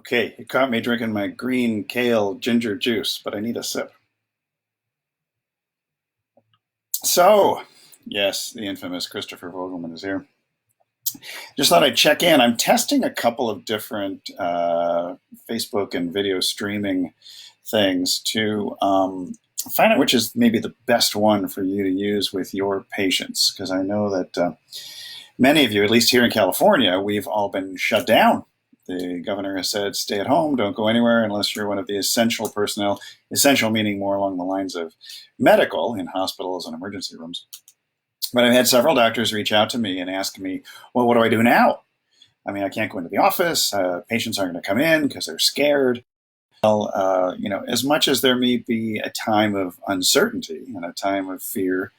Okay, you caught me drinking my green kale ginger juice, but I need a sip. So, yes, the infamous Christopher Vogelman is here. Just thought I'd check in. I'm testing a couple of different Facebook and video streaming things to find out which is maybe the best one for you to use with your patients. Because I know that many of you, at least here in California, we've all been shut down. The governor has said, stay at home, don't go anywhere unless you're one of the essential personnel, essential meaning more along the lines of medical in hospitals and emergency rooms. But I've had several doctors reach out to me and ask me, well, what do I do now? I mean, I can't go into the office. Patients aren't going to come in because they're scared. Well, as much as there may be a time of uncertainty and a time of fear,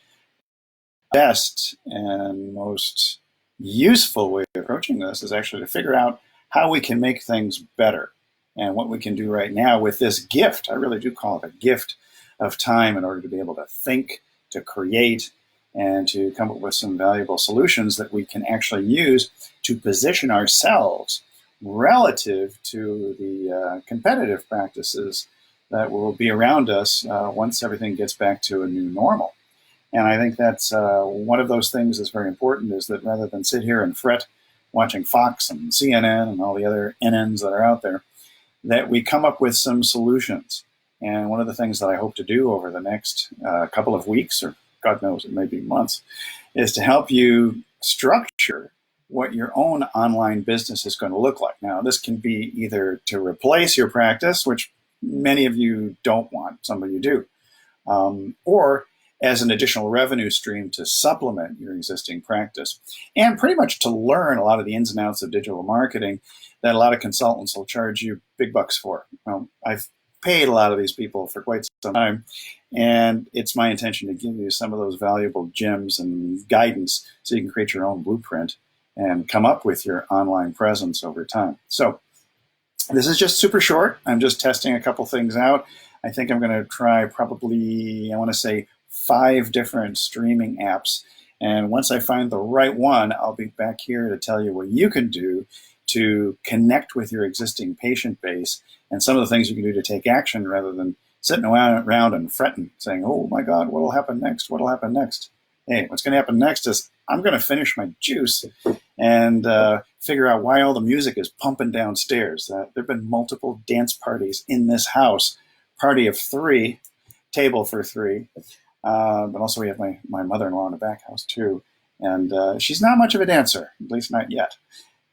best and most useful way of approaching this is actually to figure out how we can make things better and what we can do right now with this gift. I really do call it a gift of time in order to be able to think, to create, and to come up with some valuable solutions that we can actually use to position ourselves relative to the competitive practices that will be around us once everything gets back to a new normal. And I think that's one of those things that's very important, is that rather than sit here and fret watching Fox and CNN and all the other NNs that are out there, that we come up with some solutions. And one of the things that I hope to do over the next couple of weeks, or God knows, it may be months, is to help you structure what your own online business is going to look like. Now, this can be either to replace your practice, which many of you don't want, some of you do, or as an additional revenue stream to supplement your existing practice, and pretty much to learn a lot of the ins and outs of digital marketing that a lot of consultants will charge you big bucks for. Well, I've paid a lot of these people for quite some time, and it's my intention to give you some of those valuable gems and guidance so you can create your own blueprint and come up with your online presence over time. So this is just super short. I'm just testing a couple things out. I think I'm going to try probably, I want to say, 5 different streaming apps. And once I find the right one, I'll be back here to tell you what you can do to connect with your existing patient base and some of the things you can do to take action rather than sitting around and fretting, saying, oh my God, what'll happen next? What'll happen next? Hey, what's going to happen next is I'm going to finish my juice and figure out why all the music is pumping downstairs. There have been multiple dance parties in this house, party of 3, table for 3. But also we have my mother-in-law in the back house too. And she's not much of a dancer, at least not yet.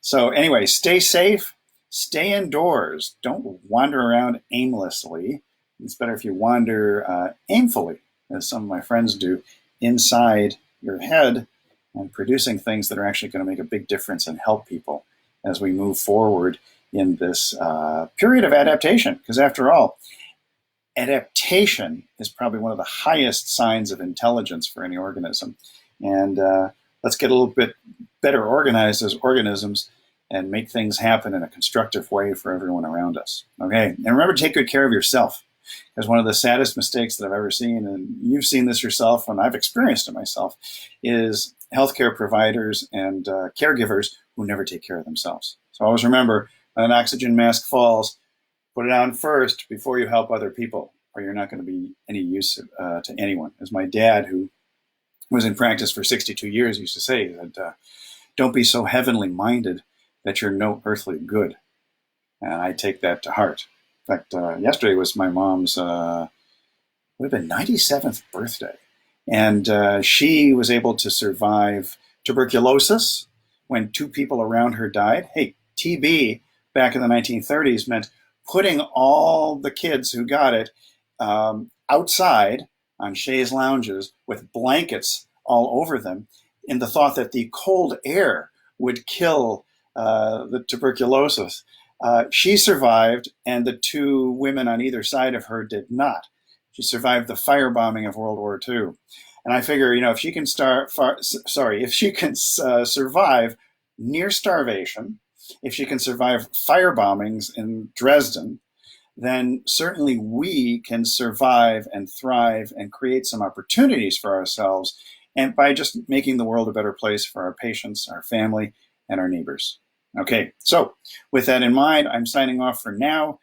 So anyway, stay safe, stay indoors. Don't wander around aimlessly. It's better if you wander aimfully, as some of my friends do, inside your head and producing things that are actually going to make a big difference and help people as we move forward in this period of adaptation. Because after all, adaptation is probably one of the highest signs of intelligence for any organism. And let's get a little bit better organized as organisms and make things happen in a constructive way for everyone around us. Okay, and remember to take good care of yourself. Because one of the saddest mistakes that I've ever seen, and you've seen this yourself and I've experienced it myself, is healthcare providers and caregivers who never take care of themselves. So always remember, when an oxygen mask falls, put it on first before you help other people, or you're not going to be any use to anyone. As my dad, who was in practice for 62 years, used to say, that don't be so heavenly minded that you're no earthly good. And I take that to heart. In fact, yesterday was my mom's, would have been 97th birthday. And she was able to survive tuberculosis when 2 people around her died. Hey, TB back in the 1930s meant putting all the kids who got it outside on chaise lounges with blankets all over them in the thought that the cold air would kill the tuberculosis. She survived, and the 2 women on either side of her did not. She survived the firebombing of World War II. And I figure, if she can survive near starvation, if she can survive fire bombings in Dresden, then certainly we can survive and thrive and create some opportunities for ourselves, and by just making the world a better place for our patients, our family, and our neighbors. Okay, so with that in mind, I'm signing off for now.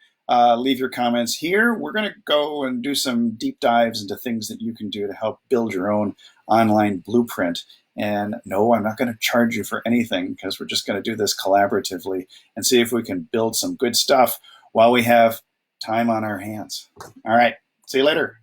Leave your comments here. We're going to go and do some deep dives into things that you can do to help build your own online blueprint. And no, I'm not going to charge you for anything because we're just going to do this collaboratively and see if we can build some good stuff while we have time on our hands. All right, see you later.